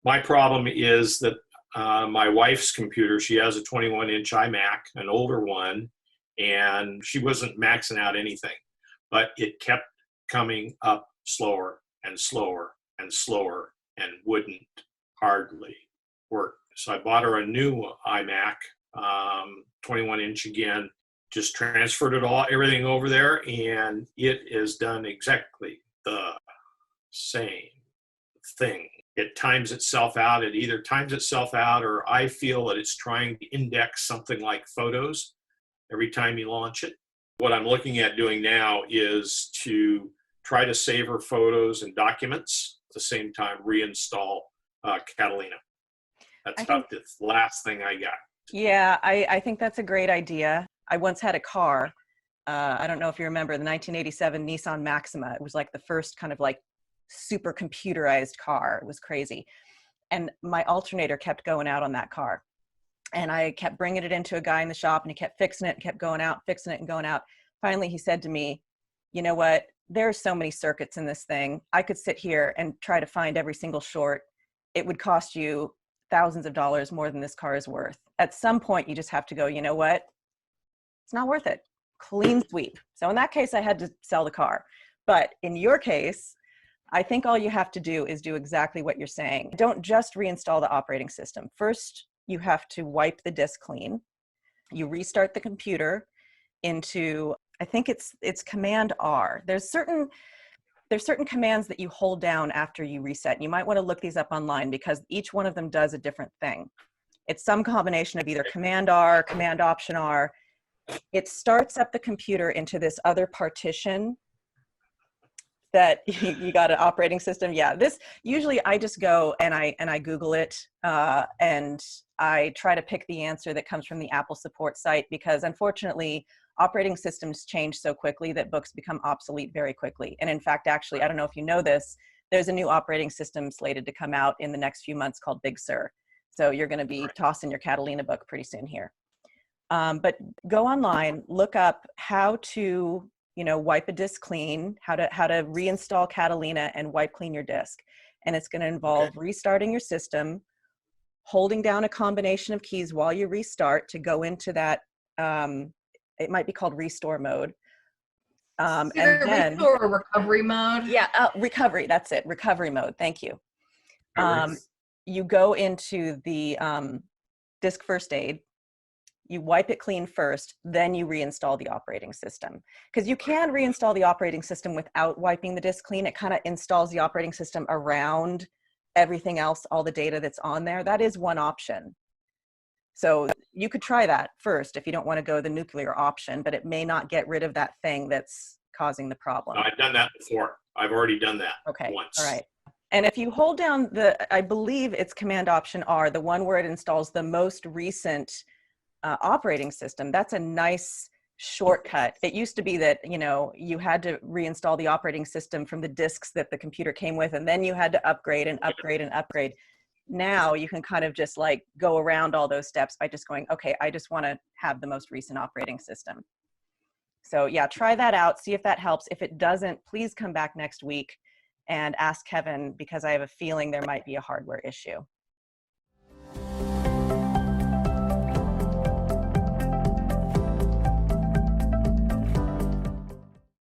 My problem is that my wife's computer, she has a 21-inch iMac, an older one, and she wasn't maxing out anything, but it kept coming up slower and slower and slower and wouldn't hardly work. So I bought her a new iMac, 21-inch again, just transferred everything over there, and it is done exactly the same thing. It times itself out. It either times itself out, or I feel that it's trying to index something like photos every time you launch it. What I'm looking at doing now is to try to save her photos and documents, at the same time reinstall Catalina. That's about the last thing I got. Yeah, I think that's a great idea. I once had a car. I don't know if you remember the 1987 Nissan Maxima. It was like the first kind of like super computerized car. It was crazy. And my alternator kept going out on that car. And I kept bringing it into a guy in the shop, and he kept fixing it and kept going out, fixing it and going out. Finally, he said to me, you know what? There are so many circuits in this thing. I could sit here and try to find every single short. It would cost you thousands of dollars more than this car is worth. At some point, you just have to go, you know what? It's not worth it. Clean sweep. So in that case, I had to sell the car. But in your case, I think all you have to do is do exactly what you're saying. Don't just reinstall the operating system. First, you have to wipe the disk clean. You restart the computer into, I think it's Command R. There's certain commands that you hold down after you reset. You might want to look these up online because each one of them does a different thing. It's some combination of either Command R, Command Option R. It starts up the computer into this other partition that you got an operating system. Yeah, this usually I just go and I Google it and I try to pick the answer that comes from the Apple support site, because unfortunately operating systems change so quickly that books become obsolete very quickly. And in fact, actually, I don't know if you know this, there's a new operating system slated to come out in the next few months called Big Sur. So you're going to be tossing your Catalina book pretty soon here. But go online, look up how to wipe a disk clean, how to reinstall Catalina and wipe clean your disk. And it's going to involve restarting your system, holding down a combination of keys while you restart to go into that, it might be called restore mode. And then restore or recovery mode. Yeah, recovery, that's it, recovery mode, thank you. You go into the disk first aid, you wipe it clean first, then you reinstall the operating system. Because you can reinstall the operating system without wiping the disk clean. It kind of installs the operating system around everything else, all the data that's on there. That is one option. So you could try that first if you don't want to go the nuclear option, but it may not get rid of that thing that's causing the problem. I've done that before. I've already done that once. All right. And if you hold down I believe it's Command Option R, the one where it installs the most recent operating system, that's a nice shortcut. It used to be that, you had to reinstall the operating system from the disks that the computer came with, and then you had to upgrade and upgrade and upgrade. Now you can kind of just like go around all those steps by just going, okay, I just want to have the most recent operating system. So yeah, try that out, see if that helps. If it doesn't, please come back next week and ask Kevin, because I have a feeling there might be a hardware issue.